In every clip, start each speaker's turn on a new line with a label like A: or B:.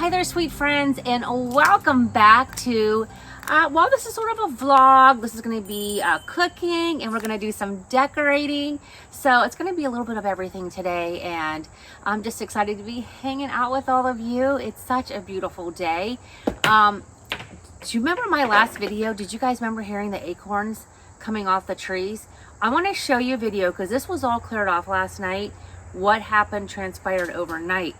A: Hi there, sweet friends, and welcome back to, well, this is sort of a vlog. This is going to be cooking, and we're going to do some decorating. So it's going to be a little bit of everything today, and I'm just excited to be hanging out with all of you. It's such a beautiful day. Do you remember my last video? Did you guys remember hearing the acorns coming off the trees? I want to show you a video because this was all cleared off last night. What happened transpired overnight.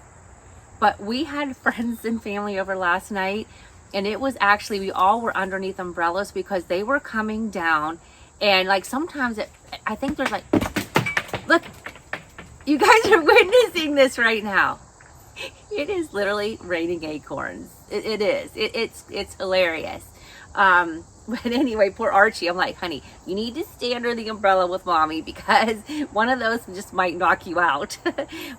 A: But we had friends and family over last night, and it was actually, we all were underneath umbrellas because they were coming down. And like sometimes I think there's like, look, you guys are witnessing this right now. It is literally raining acorns. It is. It's hilarious. But anyway, poor Archie, I'm like, honey, you need to stay under the umbrella with mommy because one of those just might knock you out.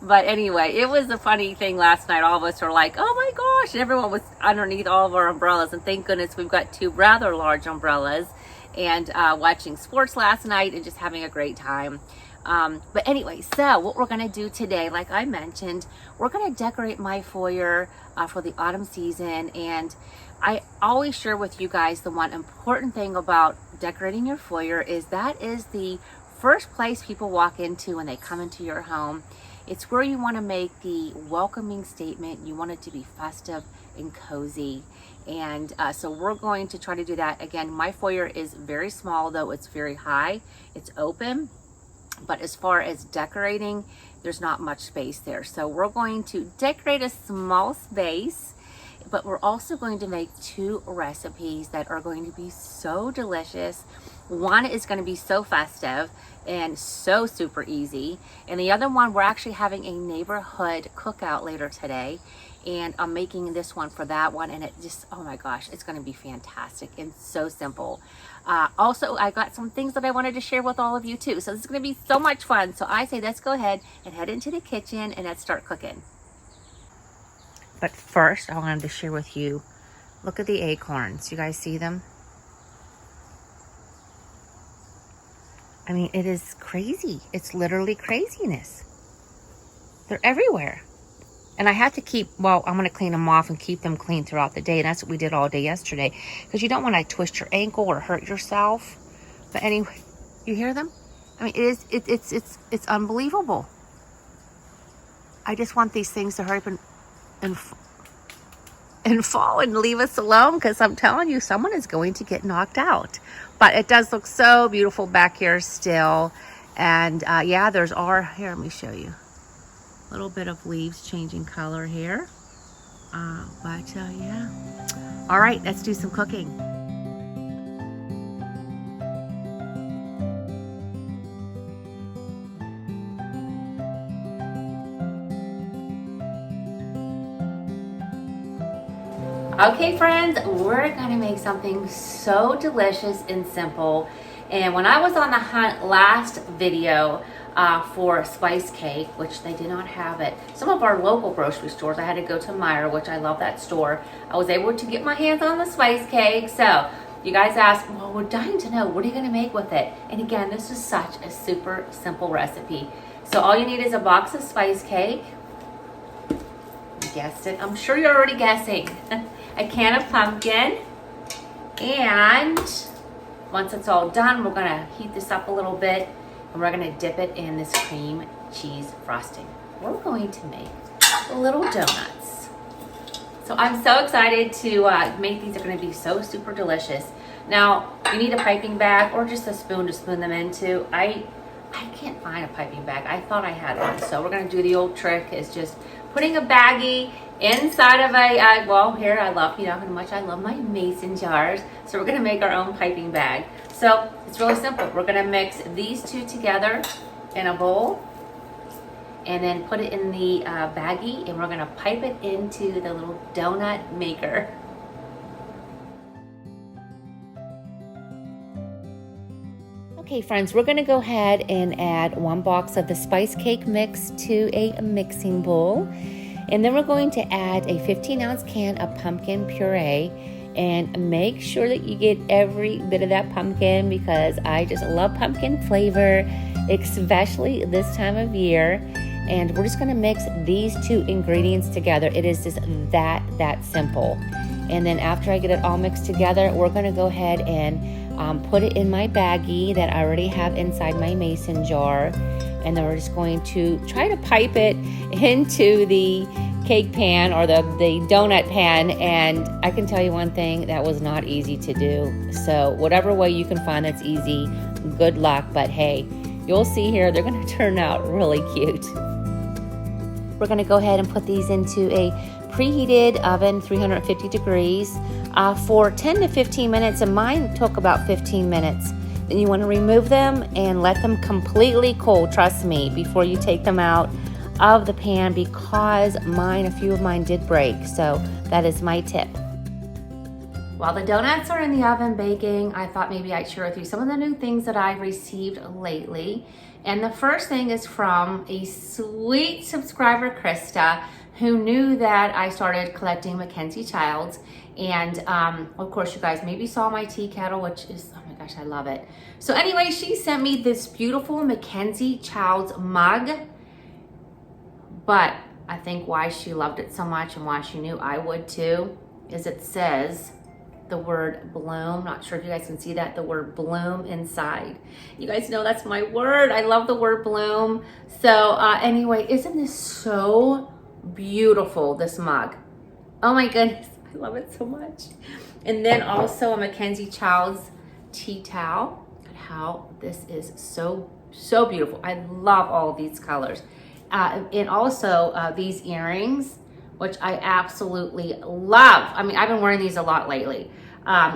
A: But anyway, it was a funny thing last night. All of us were like, oh my gosh, and everyone was underneath all of our umbrellas. And thank goodness we've got two rather large umbrellas, and watching sports last night and just having a great time. But anyway, so what we're going to do today, like I mentioned, we're going to decorate my foyer for the autumn season. And I always share with you guys the one important thing about decorating your foyer is that is the first place people walk into when they come into your home. It's where you want to make the welcoming statement. You want it to be festive and cozy. And so we're going to try to do that. Again, my foyer is very small, though it's very high. It's open. But as far as decorating, there's not much space there. So we're going to decorate a small space, but we're also going to make two recipes that are going to be so delicious. One is going to be so festive and so super easy. And the other one, we're actually having a neighborhood cookout later today. And I'm making this one for that one. And it just, oh my gosh, it's going to be fantastic and so simple. Also, I got some things that I wanted to share with all of you too. So this is going to be so much fun. So I say, let's go ahead and head into the kitchen and let's start cooking. But first, I wanted to share with you, look at the acorns. You guys see them? I mean, it is crazy. It's literally craziness. They're everywhere. And I have to keep, well, I'm going to clean them off and keep them clean throughout the day. And that's what we did all day yesterday. Because you don't want to twist your ankle or hurt yourself. But anyway, you hear them? I mean, it's unbelievable. I just want these things to hurry up and fall and leave us alone, because I'm telling you, someone is going to get knocked out. But it does look so beautiful back here still. And yeah, there's our, here, let me show you. A little bit of leaves changing color here. But yeah. All right, let's do some cooking. Okay, friends, we're gonna make something so delicious and simple. And when I was on the hunt last video for spice cake, which they did not have at some of our local grocery stores, I had to go to Meijer, which I love that store. I was able to get my hands on the spice cake. So you guys asked, well, we're dying to know, what are you gonna make with it? And again, this is such a super simple recipe. So all you need is a box of spice cake. You guessed it, I'm sure you're already guessing. A can of pumpkin, and once it's all done, we're gonna heat this up a little bit and we're gonna dip it in this cream cheese frosting. We're going to make little donuts. So I'm so excited to make these. They're gonna be so super delicious. Now, you need a piping bag or just a spoon to spoon them into. I can't find a piping bag. I thought I had one. So we're gonna do the old trick is just putting a baggie inside of a, well, here, I love, you know how much I love my mason jars. So we're gonna make our own piping bag. So it's really simple. We're gonna mix these two together in a bowl and then put it in the baggie, and we're gonna pipe it into the little donut maker. Okay, friends, we're gonna go ahead and add one box of the spice cake mix to a mixing bowl. And then we're going to add a 15-ounce can of pumpkin puree, and make sure that you get every bit of that pumpkin because I just love pumpkin flavor, especially this time of year. And we're just gonna mix these two ingredients together. It is just that simple. And then after I get it all mixed together, we're gonna go ahead and put it in my baggie that I already have inside my mason jar. And then we're just going to try to pipe it into the cake pan or the donut pan. And I can tell you one thing, that was not easy to do. So whatever way you can find that's easy, good luck. But hey, you'll see here, they're gonna turn out really cute. We're gonna go ahead and put these into a preheated oven, 350 degrees, for 10 to 15 minutes, and mine took about 15 minutes. Then you wanna remove them and let them completely cool, trust me, before you take them out of the pan, because a few of mine did break, so that is my tip. While the donuts are in the oven baking, I thought maybe I'd share with you some of the new things that I've received lately. And the first thing is from a sweet subscriber, Krista, who knew that I started collecting Mackenzie Childs. And of course, you guys maybe saw my tea kettle, which is, oh my gosh, I love it. So anyway, she sent me this beautiful Mackenzie Childs mug. But I think why she loved it so much and why she knew I would too is it says the word bloom. Not sure if you guys can see that, the word bloom inside. You guys know that's my word. I love the word bloom. So anyway, isn't this so beautiful, this mug? Oh my goodness, I love it so much. And then also a Mackenzie Childs tea towel. Look at how this is so beautiful. I love all of these colors. And also these earrings, which I absolutely love. I mean, I've been wearing these a lot lately.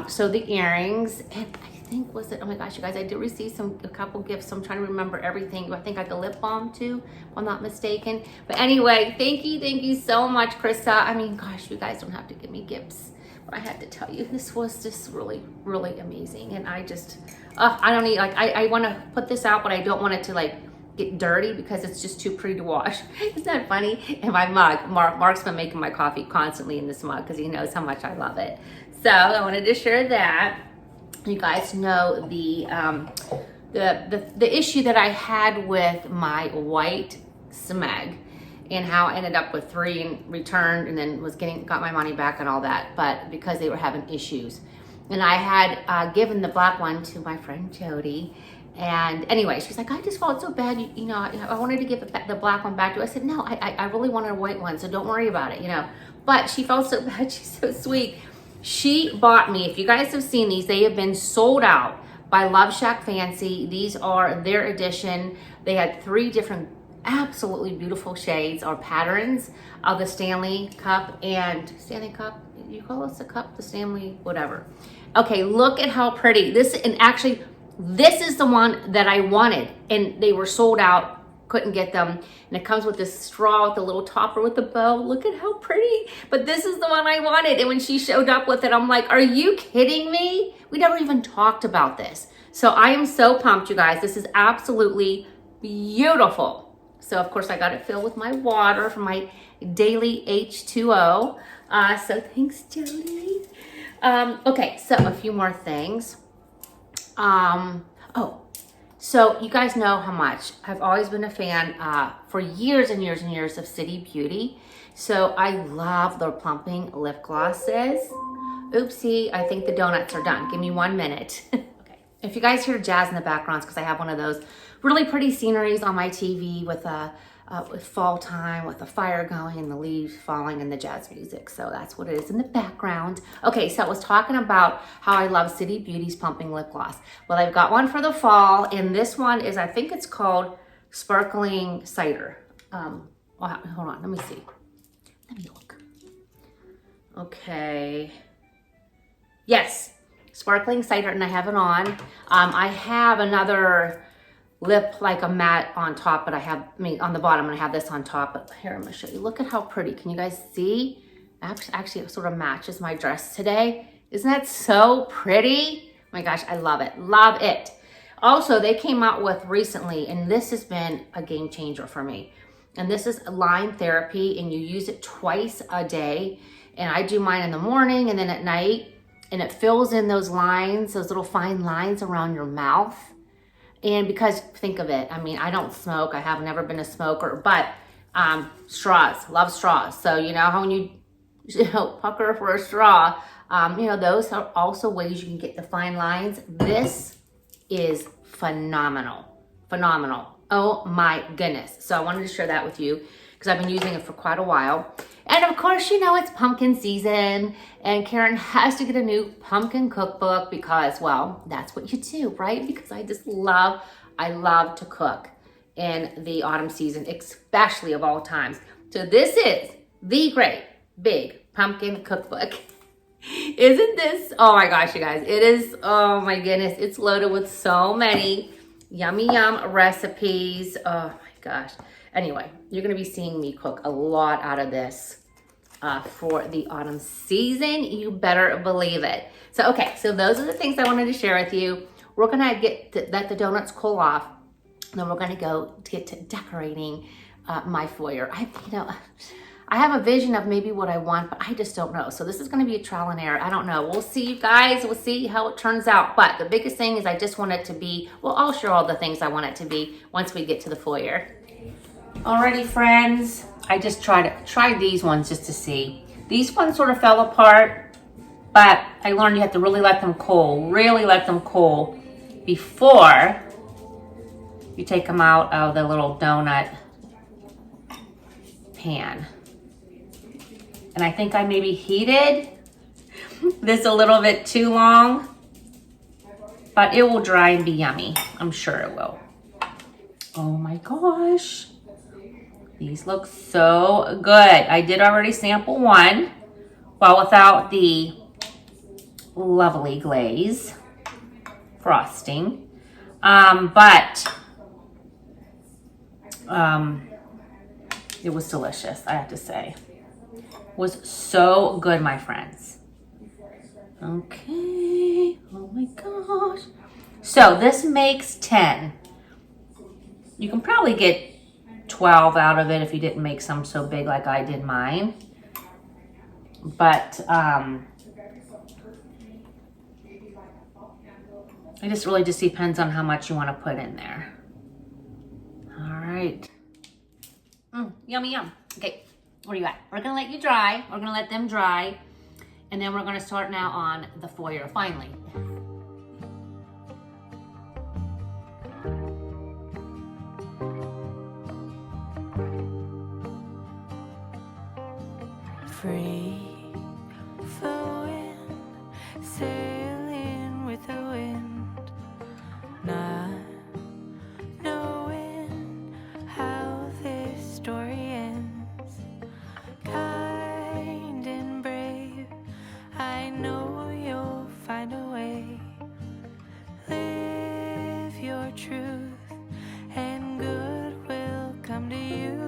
A: So the earrings, and I think, was it, oh my gosh, you guys, I did receive a couple gifts, so I'm trying to remember everything. I think like a lip balm too, if I'm not mistaken. But anyway, thank you so much, Krista. I mean, gosh, you guys don't have to give me gifts, but I had to tell you, this was just really amazing. And I just, I don't need, like, I want to put this out, but I don't want it to like get dirty because it's just too pretty to wash. Isn't that funny? And my mug, Mark's been making my coffee constantly in this mug because he knows how much I love it. So I wanted to share that. You guys know the issue that I had with my white smeg and how I ended up with 3 and returned and then got my money back and all that, but because they were having issues. And I had given the black one to my friend Jody. And anyway, she's like, I just felt so bad. You know, I wanted to give the black one back to her. I said, no, I really wanted a white one, so don't worry about it, you know. But she felt so bad. She's so sweet. She bought me, if you guys have seen these, they have been sold out by Love Shack Fancy. These are their edition. They had 3 different absolutely beautiful shades or patterns of the Stanley cup. You call this a cup? The Stanley, whatever. Okay, look at how pretty. This is the one that I wanted, and they were sold out, couldn't get them. And it comes with this straw with a little topper with a bow. Look at how pretty. But this is the one I wanted. And when she showed up with it, I'm like, are you kidding me? We never even talked about this. So I am so pumped, you guys. This is absolutely beautiful. So of course I got it filled with my water from my daily H2O. So thanks, Jody. Okay, so a few more things. So you guys know how much I've always been a fan for years and years of City Beauty. So I love their plumping lip glosses. Oopsie, I think the donuts are done. Give me 1 minute. Okay. If you guys hear jazz in the background, it's because I have one of those really pretty sceneries on my TV with fall time, with the fire going and the leaves falling and the jazz music. So that's what it is in the background. Okay, so I was talking about how I love City Beauty's pumping lip gloss. Well, I've got one for the fall, and this one is, I think it's called Sparkling Cider. Hold on, let me see. Let me look. Okay. Yes, Sparkling Cider, and I have it on. I have another lip like a matte on top, but on the bottom, and I have this on top. But here, I'm gonna show you. Look at how pretty. Can you guys see? Actually, it sort of matches my dress today. Isn't that so pretty? Oh my gosh, I love it. Love it. Also, they came out with recently, and this has been a game changer for me. And this is line therapy, and you use it twice a day. And I do mine in the morning and then at night, and it fills in those lines, those little fine lines around your mouth. And because, think of it, I mean, I don't smoke. I have never been a smoker, but straws, love straws. So you know how when you pucker for a straw, you know, those are also ways you can get the fine lines. This is phenomenal, phenomenal. Oh my goodness. So I wanted to share that with you because I've been using it for quite a while. And of course, you know, it's pumpkin season and Karen has to get a new pumpkin cookbook because, well, that's what you do, right? Because I love to cook in the autumn season, especially of all times. So this is the great big pumpkin cookbook. Isn't this, oh my gosh, you guys, it is, oh my goodness, it's loaded with so many yummy recipes. Oh my gosh. Anyway, you're gonna be seeing me cook a lot out of this for the autumn season. You better believe it. So, okay, so those are the things I wanted to share with you. We're gonna let the donuts cool off. Then we're gonna go get to decorating my foyer. I have a vision of maybe what I want, but I just don't know. So this is gonna be a trial and error. I don't know. We'll see, you guys. We'll see how it turns out. But the biggest thing is I just want it to be, well, I'll share all the things I want it to be once we get to the foyer. Alrighty, friends. I just tried these ones just to see. These ones sort of fell apart, but I learned you have to really let them cool before you take them out of the little donut pan. And I think I maybe heated this a little bit too long, but it will dry and be yummy. I'm sure it will. Oh my gosh. These look so good. I did already sample one, well, without the lovely glaze frosting. But it was delicious, I have to say. Was so good, my friends. Okay, oh my gosh. So this makes 10. You can probably get 12 out of it if you didn't make some so big like I did mine. But it just really just depends on how much you want to put in there. All right. Yummy, yum. Okay. Where you at? We're gonna let you dry. We're gonna let them dry. And then we're gonna start now on the foyer, finally.
B: Free flowing, sailing with the wind, not knowing how this story ends. Kind and brave, I know you'll find a way. Live your truth and good will come to you.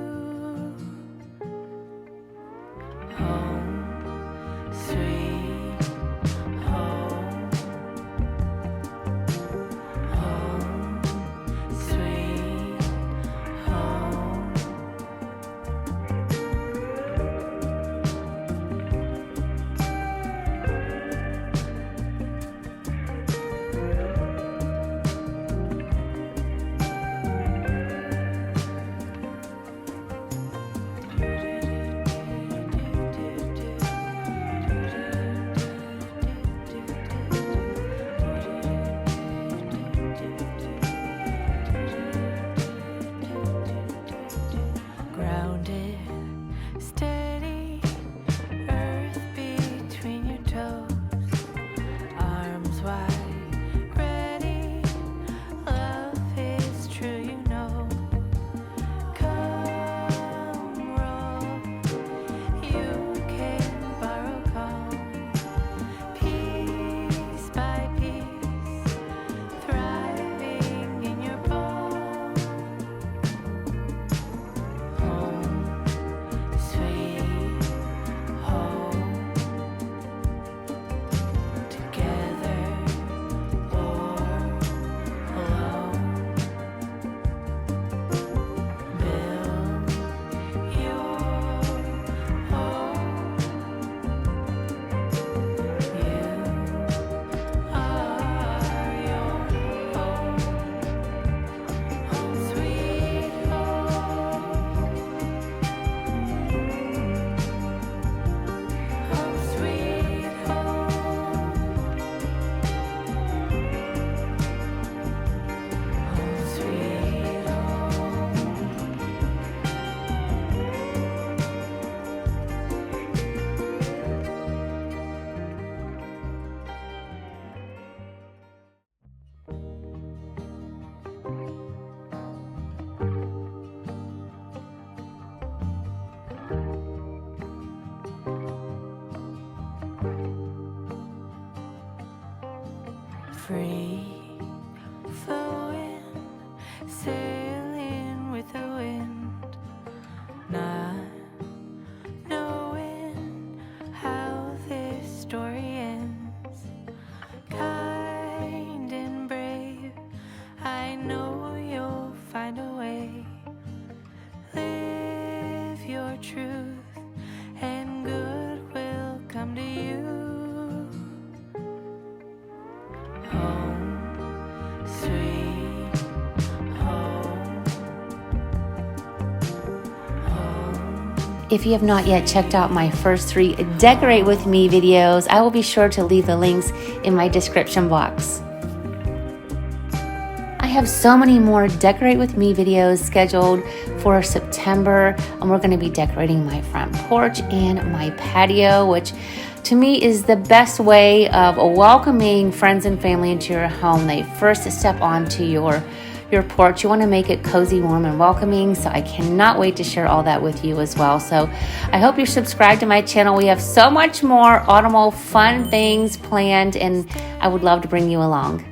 B: Home, sweet home. free flowing, sailing with the wind, not knowing how this story ends. Kind and brave, I know you'll find a way. Live your truth and good will come to you. Home, sweet home. Home.
A: If you have not yet checked out my first 3 Decorate With Me videos, I will be sure to leave the links in my description box. I have so many more Decorate With Me videos scheduled for September, and we're going to be decorating my front porch and my patio, which to me is the best way of welcoming friends and family into your home. They first step onto your porch. You want to make it cozy, warm, and welcoming, so I cannot wait to share all that with you as well. So I hope you're subscribed to my channel. We have so much more autumnal fun things planned, and I would love to bring you along.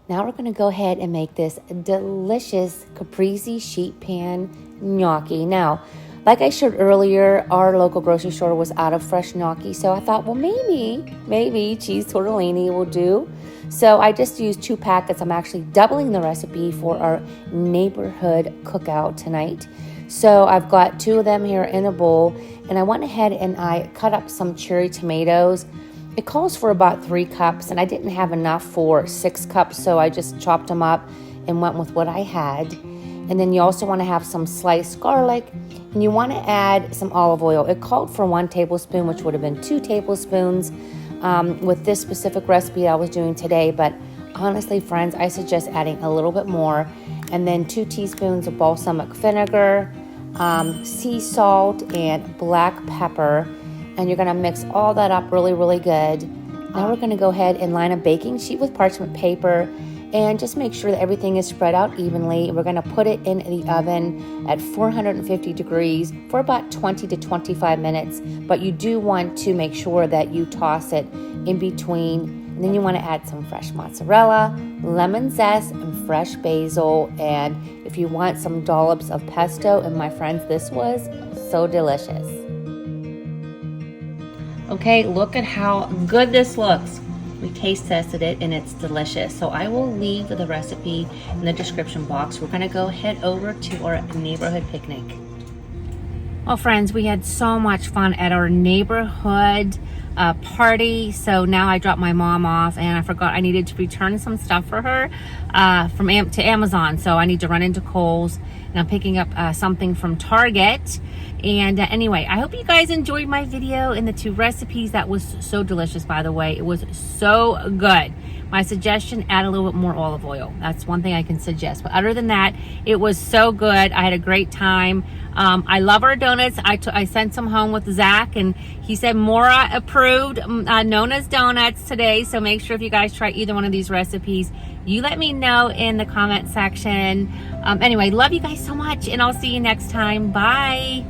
A: Now we're going to go ahead and make this delicious Caprese sheet pan gnocchi. Now, like I shared earlier, our local grocery store was out of fresh gnocchi, so I thought, well, maybe cheese tortellini will do. So I just used 2 packets. I'm actually doubling the recipe for our neighborhood cookout tonight. So I've got 2 of them here in a bowl, and I went ahead and I cut up some cherry tomatoes. It calls for about 3 cups, and I didn't have enough for 6 cups, so I just chopped them up and went with what I had. And then you also want to have some sliced garlic, and you want to add some olive oil. It called for 1 tablespoon, which would have been 2 tablespoons with this specific recipe I was doing today. But honestly, friends, I suggest adding a little bit more. And then 2 teaspoons of balsamic vinegar, sea salt, and black pepper. And you're going to mix all that up really, really good. Now we're going to go ahead and line a baking sheet with parchment paper and just make sure that everything is spread out evenly. We're going to put it in the oven at 450 degrees for about 20 to 25 minutes. But you do want to make sure that you toss it in between. And then you want to add some fresh mozzarella, lemon zest, and fresh basil. And if you want some dollops of pesto, and my friends, this was so delicious. Okay, look at how good this looks. We taste tested it and it's delicious. So I will leave the recipe in the description box. We're gonna go head over to our neighborhood picnic. Well, friends, we had so much fun at our neighborhood party. So now I dropped my mom off, and I forgot I needed to return some stuff for her to Amazon. So I need to run into Kohl's, and I'm picking up something from Target. And anyway, I hope you guys enjoyed my video and the 2 recipes. That was so delicious, by the way. It was so good. My suggestion, add a little bit more olive oil. That's one thing I can suggest. But other than that, it was so good. I had a great time. I love our donuts. I sent some home with Zach, and he said Mora approved Nona's Donuts today. So make sure if you guys try either one of these recipes, you let me know in the comment section. Anyway, love you guys so much, and I'll see you next time. Bye.